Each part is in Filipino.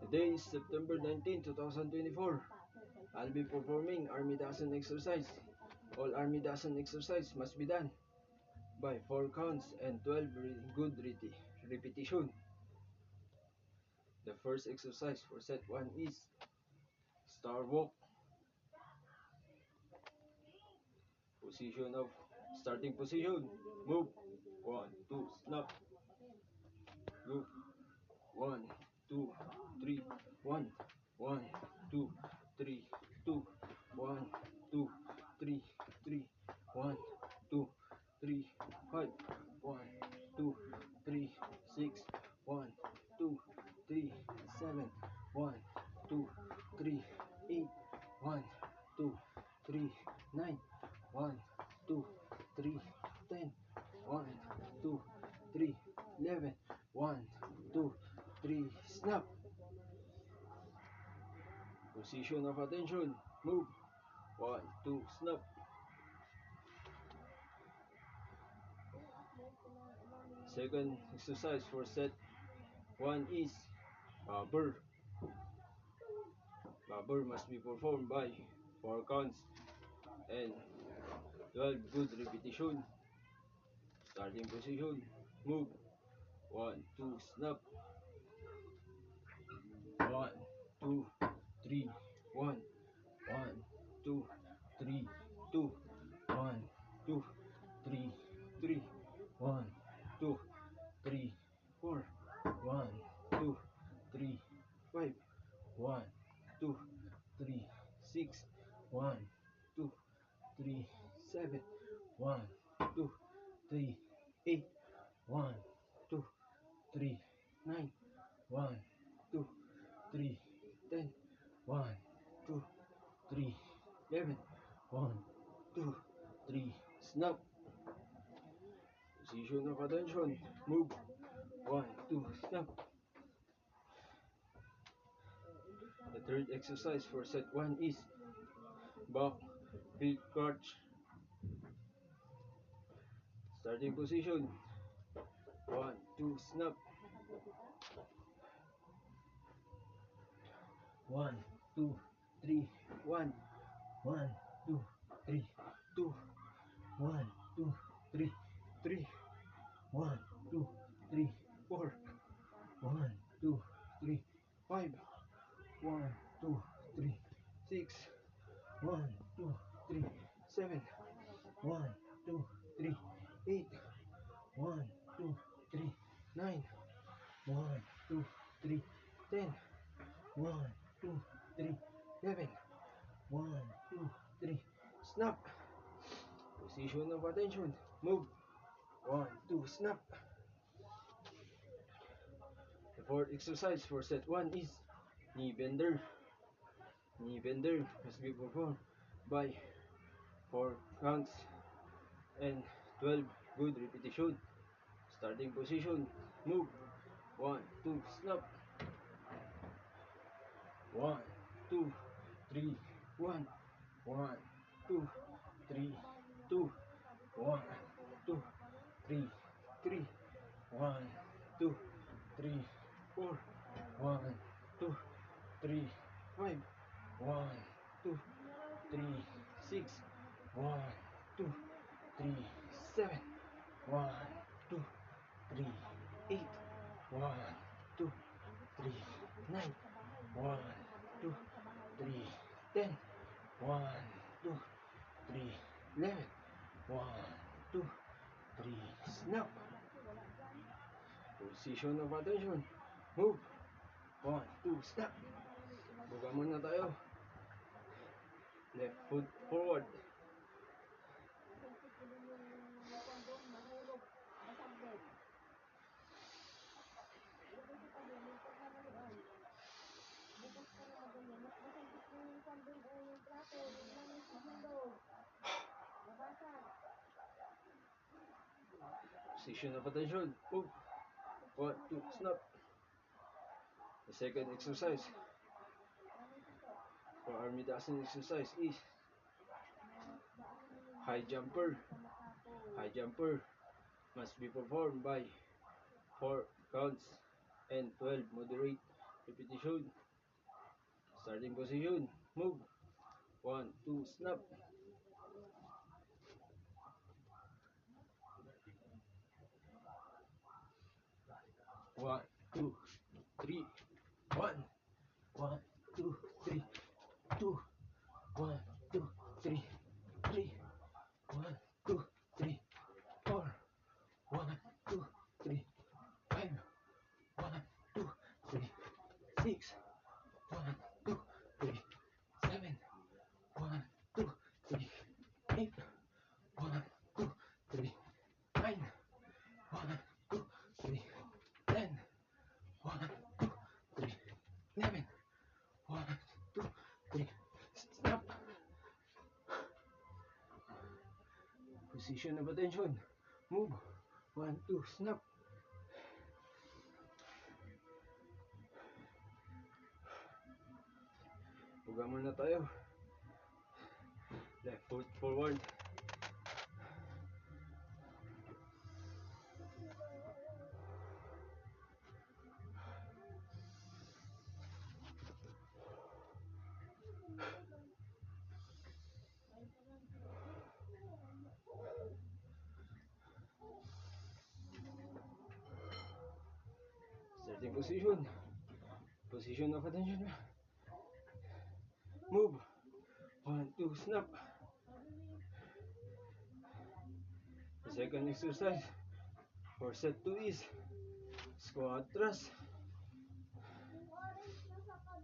Today is September 19, 2024. I'll be performing Army Dasan exercise. All Army Dasan exercise must be done by 4 counts and 12 good repetition. The first exercise for set 1 is star walk. Position of starting position. Move. 1, 2, snap. Look. 1, 2, 3, 1, 1, 2, 3, 2, 1, 2, 3, 3, 1, 2, 3, 5, 1, 2, 3, 6, 1, 2, 3, 7, 1, 2, 3, 8, 1, 2, 3, 9, 1, 2, 3, 10, 1, 2, 3, 11, 1, 2, 3, snap. Position of attention. Move. 1, 2, snap. Second exercise for set 1 is bobber. Bobber must be performed by 4 counts and 12 good repetition. Starting position. Move. 1, 2, snap. 1, 2, 3, 1, 1, 2, 3, 2, 1, 2, 3, 3, 1, 2, 3, 4, 1, 2, 3, 5, 1, 2, 3, 6, 1, 2, 3, 7, 1, 2, 3, 8, 1, 2, 3, 9, 1, 2, 3, 10, 1, 2, 3, 11, 1, 2, 3, snap. Position of attention. Move. 1, 2, snap. The third exercise for set 1 is back feet crunch. Starting position. 1, 2, snap. 1, 2, 3, 1, 1, 2, 3, 2, 1, 2, 3, 3, 1, 2, 3, 4, 1, 2, 3, 5, 1, 2, 3, 6, 1, 2, 3, 7, 1, 2, 3, 8, 1, 2, 3, 9, 1, 2, 3, 10, 1, 2, 3, 11, 1, 2, 3, snap. Position of attention. Move. 1, 2, snap. The fourth exercise for set 1 is knee bender. Knee bender must be performed by 4 counts and 12 good repetition. Starting position. Move. 1, 2, snap. 1, 2, 3, 1, 1, 2, 3, 2, 1, 2, 3, 3, 1, 2, 3, 4, 1, 2, 3, 5, 1, 2, 3, 6, 1, 2, 3, 7, 1, 2, 3, 8, 1, 2, 3, 9, 1, 2, 3, 10, 1, 2, 3, 11, 1, 2, 3, snap. Position of attention. Move. 1, 2, snap. Buka muna tayo. Left foot forward. Position of attention. Move. 1, 2, snap. The second exercise for Army Dasan exercise is high jumper. High jumper must be performed by 4 counts and 12 moderate repetition. Starting position, move. 1, 2, snap. 1, 2, 3, 1, 1, 2, 3, 2, 1, 2, 3, 3, 1, 2, 3, 4, 1, 2, 3, 5, 1, 2, 3, 6, 1, 2, 3, 7, 1, 2, 3, 8, 1, 2, 3, 9, 1, 2, 3, 10, 1, 2, 3, 11, 1, 2, 3, stop. Position of attention, move. 1, 2, snap. Buga muna tayo. Left foot forward. Starting position. Position of attention. Move. 1, 2, snap. The second exercise for set 2 is squat thrust.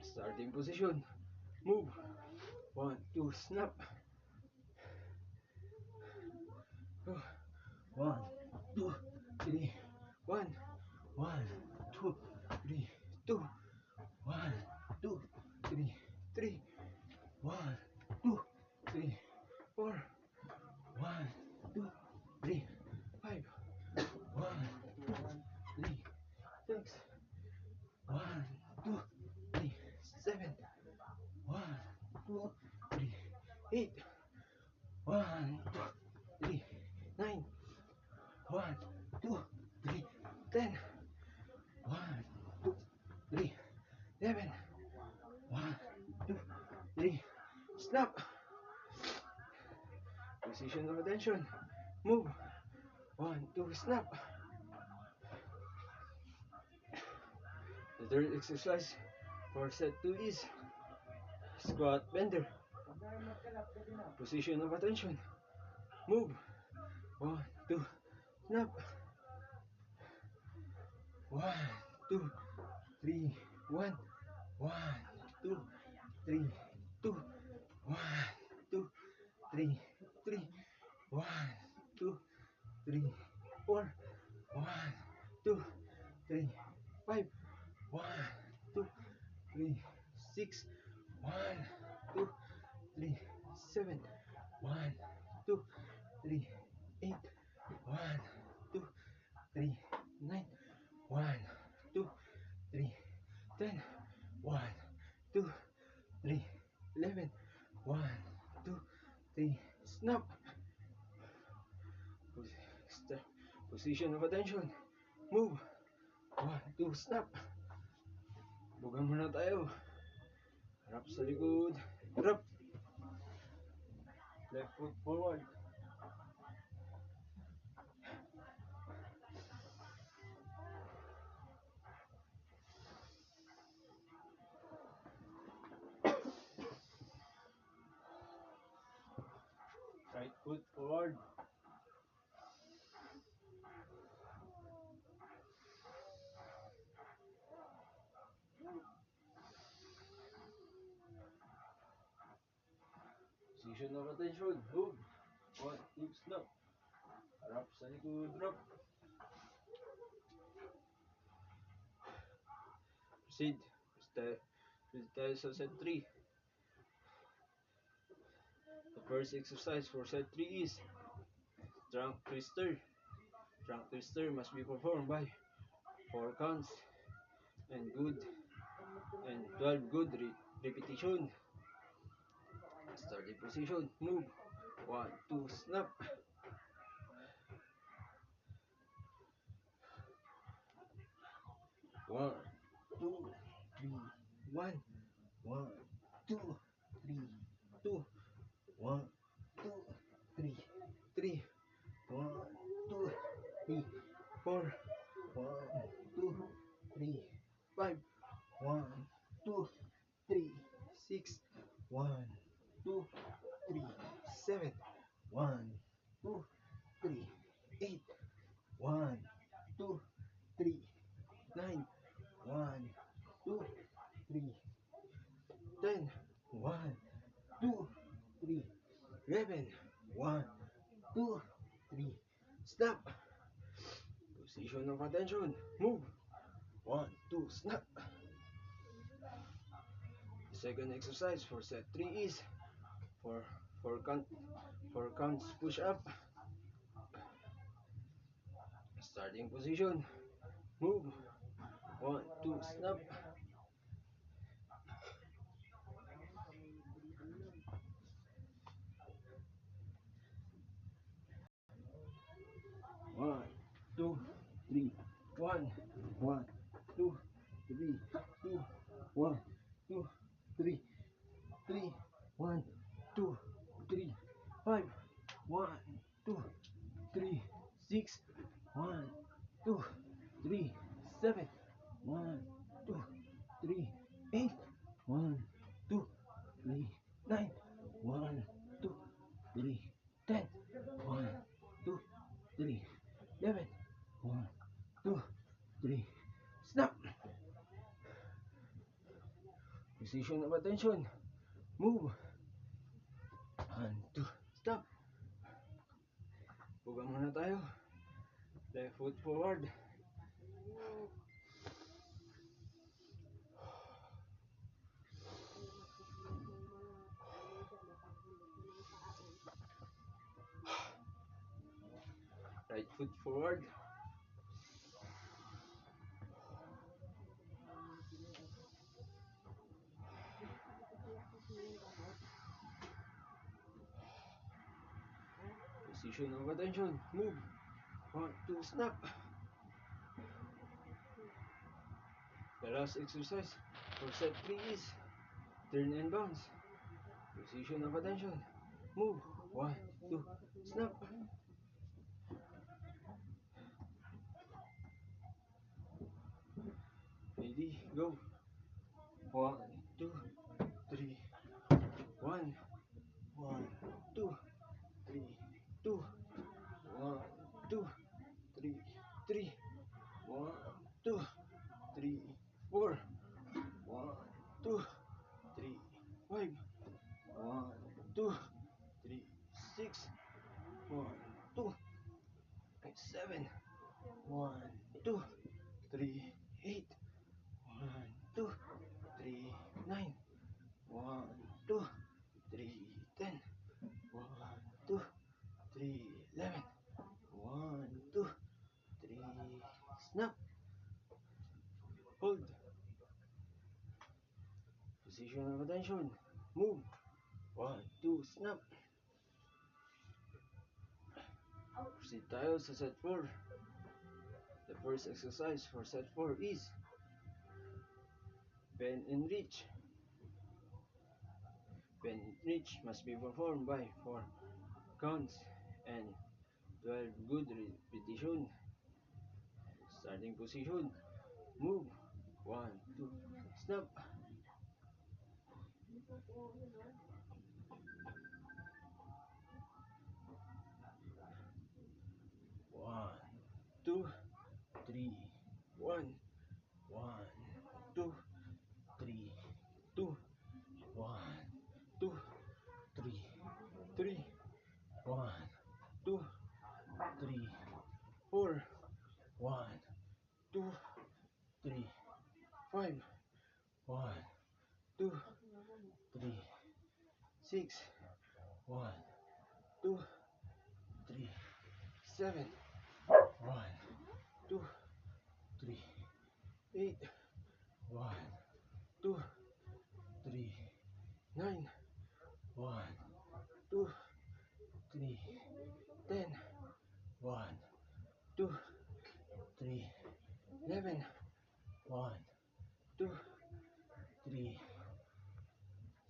Starting position. Move. 1, 2, snap. 1, 2, 3, 1, 1, 2, 3, 2, 1, 2, 3, 3, 1, 2, 3, 4, 1, 2, 3, 5, 1, 2, 3, 6, 1, 2, 3, 7, 1, 2, 3, 8, 1, 2, 3, 9, 1, 2, 3, 10, 1, 2, 3, 11, 1, 2, 3, snap. Position of attention, move. 1, 2, snap. The third exercise for set 2 is squat bender. Position of attention, move. 1, 2, snap. 1, 2, 3, 1, 1, 2, 3, 2, 1, 2, 3, 3, 1, 2, 3, 4, 1, 2, 3, 5, 1, 2, 3, 6, 1, 2, 3, 7, 1, 2, 3, 8, 1, 2, 3, 9, 1, 2, 3, 10, 1, 2, 3, 11, 1, 2, 3, snap. Position of attention, move. 1, 2, snap. Bugang muna tayo. Harap sa likod, drop. Left foot forward. Right foot forward. Position of attention, move. 1, 2, snap. Harap sa likod, drop. Proceed. Proceed tayo sa set 3. The first exercise for set 3 is trunk twister. Trunk twister must be performed by 4 counts and 12 good repetition. Starting position, move. 1, 2, snap. 1, 2, 3, 1, 1, 2, 3, 2, 1, 2, 3, 3, 1, 2, 3, 4, 1, 2, 3, 5, 1, 2, 3, 6, 1, 2, 3, 7, 1, 2, 3, 8, 1, 2, 3, 9, 1, 2, 3, 10, 1, 2, 3, 11, 1, 2, 3, snap. Position of attention, move. 1, 2, snap. Second exercise for set 3 is for 4 counts push up. Starting position, move. 1, 2, snap. One, two, three, 1, 1, 2, 3, 2, 1, 2, 3, 3, 1, 2, 3, 5, 1, 2, 3, 6, 1, 2, 3, 7, 1, 2, 3, 8, 1, 2, 3, 9, 1, 2, 3, 10, 1, 2, 3, 11, 1, 2, 3, snap. Position of attention, move. 1, 2, stop. Buga muna tayo. Left foot forward. Right foot forward. Position of attention, move. 1, 2, snap. The last exercise for set 3 is turn and bounce. Position of attention, move. 1, 2, snap. Ready, go. 1, 2, 3, 1, 1, 2, 3, 2, 1, 2, 3, 3, 1, 2, 3, 4, 1, 2, 3, 5, 1, 2, 3, 6, 1, 2, 7, 1, 2, 3, 8, 1, 2, 3, 9, 1, 2, 3, 10, 1, 2, 3, 11, 1, 2, 3, snap. Hold. Position of attention, move. 1, 2, snap. Proceed tayo sa set 4. The first exercise for set 4 is bend and reach. Bend and reach must be performed by 4 counts and 12 good repetition. Starting position, move. 1, 2, snap. 1, 2, 3, 1, 1, 2, 3, 2, 1, 2, 3, 3, 1, 2, 3, 4, 1, 2, 3, 5, 1, 2, 3, 6, 1, 2, 3, 7, 1, 2, 3, 8, 1, 2, 3, 9, 1, 2, 3, 10, 1, 2, 3, 11, 1, 2, 3,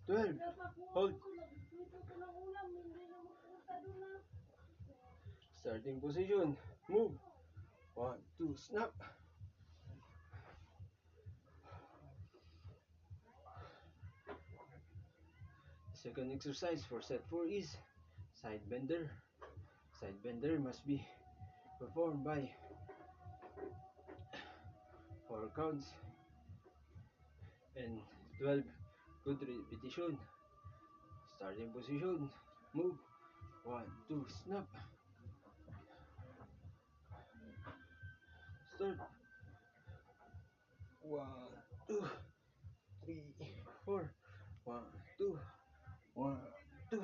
12. Hold. Starting position. Move. 1, 2, snap. Second exercise for set 4 is side bender. Side bender must be performed by 4 counts and 12 good repetition. Starting position. Move. 1, 2, snap. Start. 1, 2, 3, 4. 1, 2, 1, 2,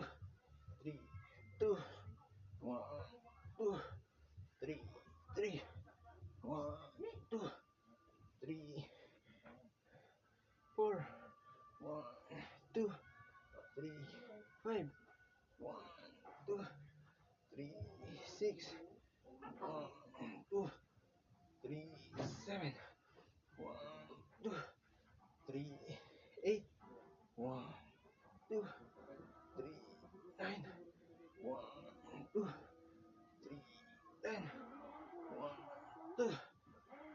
3, 2, 1, 2, 3, 3, 1, 2, 3, 4, 1, 2, 3, 5, 1, 2, 3, 6, 1, 2, 3, 7, 1, 2, 3, 8, 1, 2, 3, 9, 1, 2, 3, 10, 1, 2,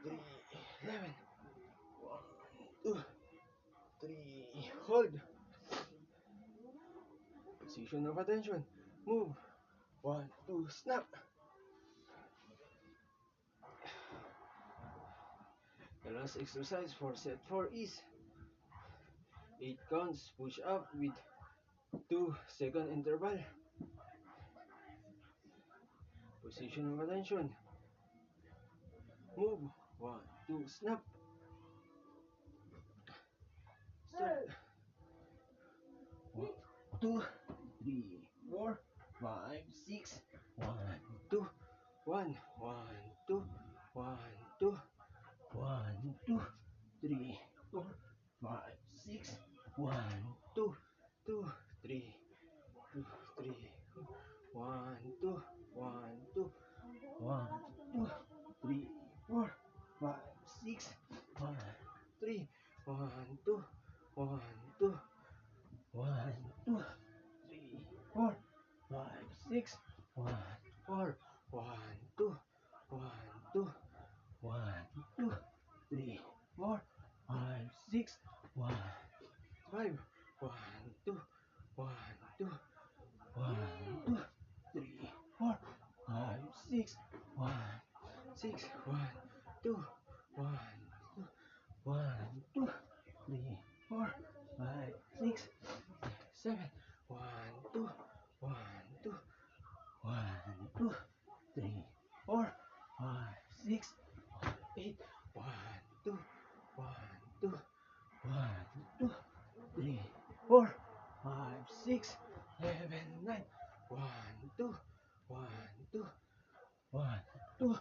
3, 11, 1, 2, 3, hold. Position of attention. Move. 1, 2, snap. The last exercise for set 4 is 8 counts push up with 2-second interval. Position of attention. Move. 1, 2, snap. Start. 1, 2, 3, 4, 5, 6. 1, 2, 1, 1, 2, 1, 2, 1, 2, 3, 4, 5, 6. 1, 2, 2, 3, 2, 3, 1, 2, 1, 2, 1, 2, 3, 4, 5, 6, 1, 3, 1, 2, 1, 2, 1, 2, 3, 4, 5, 6, 1, 4, 1, 2, 1, 2, 1, 2, 3, 4, 5, 6, 1, 5, 1, 2, 1, 2, 1, 2, 3, 4, 5, 6, 1, 6, 1, 2, 1, 2, 1, 2, 3, 4, 5, 6, 7, 1, 2, 1, 2, 1, 2, 3, 4, 5, 6, 8, 1, 2, 1, 2, 1, 2, 3, 4, 5, 6, 7, 9, 1, 2, 1, 2, 1, 2,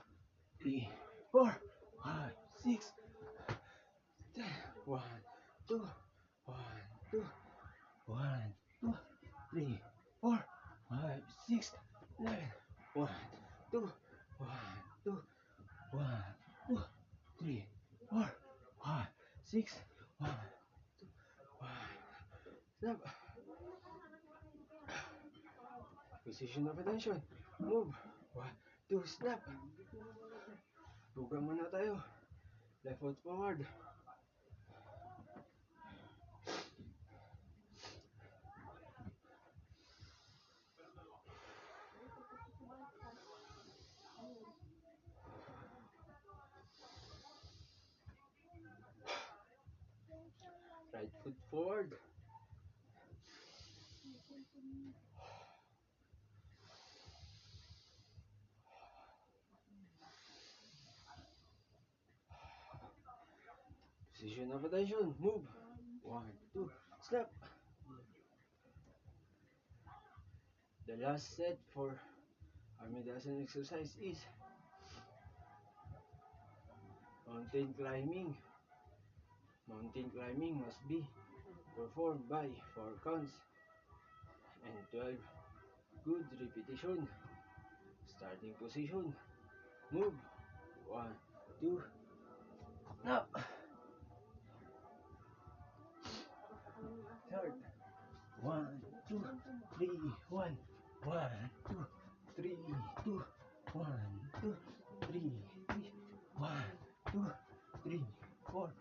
3, 4, 5, 6, 10, 1, 2, 1, 2, 1, 2, 3, 4, 5, 6, 11, 1, 2, 1, 2, 1, 2, 3, 4, 5, 6, 1, 2, 1. Snap. Position of attention. Move. 1, 2, snap. Buga muna tayo. Left foot forward. Right foot forward. Position of attention. Move. 1, 2, snap. The last set for Armidassan exercise is mountain climbing. Mountain climbing must be performed by 4 counts and 12 good repetition. Starting position. Move. 1, 2, snap. Start. 1, 2, 3, 1. 1, 2, 3, 2. 1, 2, 3, 3. 1, 2, 3, 4.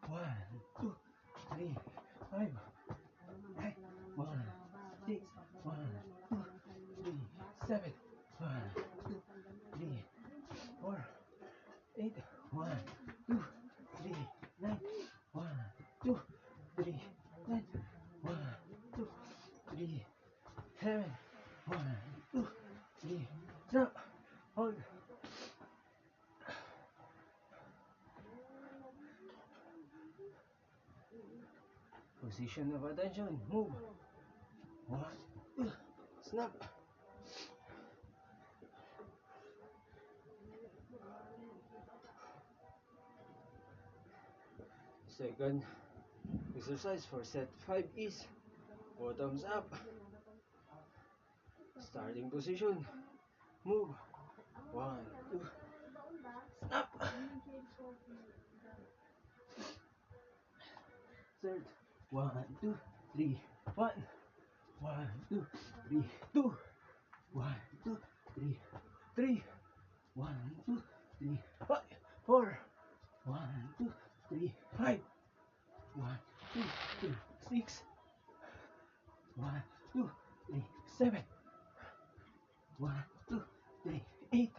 1, 2, 3, 5. 1, 6, 1, 2, 3, 7. 1, 2, 3, 4, 8. 1, 2, 3, 9. 1, 2, 3, 10. 1, 2, 3, 7. 1, 2, 3. Stop. Hold. Position of attention. Move. 1, 2. Snap. Second exercise for set 5 is bottoms up. Starting position. Move. 1, 2. Snap. Third. 1, 2, 3. 1. 1, 2, 3. 2. 1, 2, 3. 3. 1, 2, 3. 5. 4. 1, 2, 3. 5. 1, 2, 3. 6. 1, 2, 3. 7. 1, 2, 3. 8.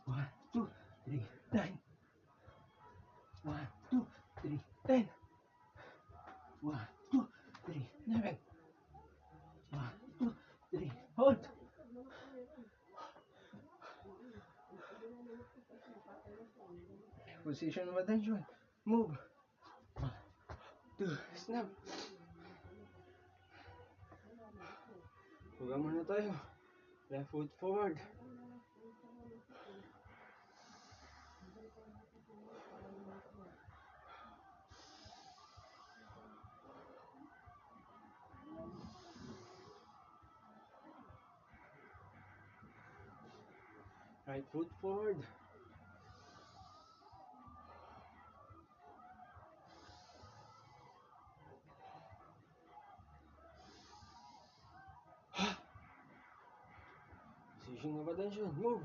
1, 2, 3. 9. 1, 2, 3. 10. 1, 2, 3. 11. 1, 2, 3. Hold. Position of attention. Move. 1, 2. Snap. Huwag muna tayo. Left foot forward. Right foot forward. Position of attention. Move.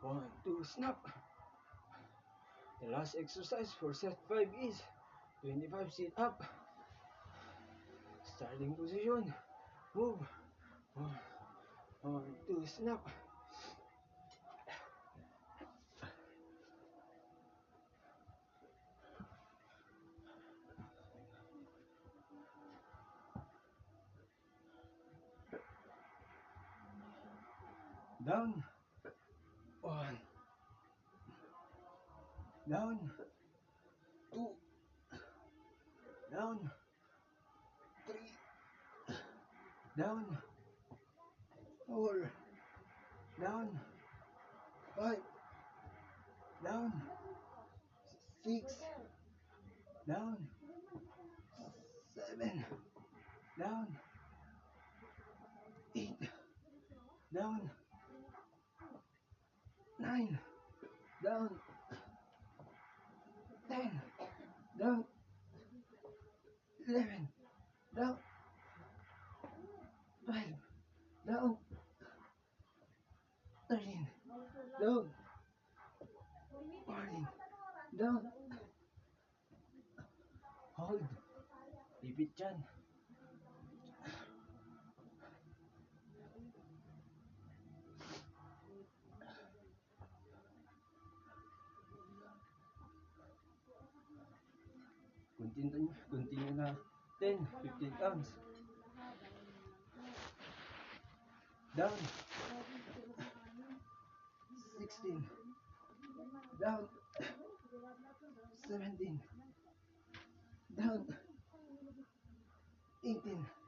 1, 2. Snap. The last exercise for set 5 is 25 sit up. Starting position. Move. 1, 2. Snap. Down. 1. Down. 2. Down. 3. Down. 4. Down. 5. Down. 6. Down. 7. Down. 8. Down. 9. Down. 10. Down. 11. Down. 12. Down. 13. Down. 14. Down. Hold. Ipit dyan. Continue na 10, 15 counts. Down. 16. Down. 17. Down. 18.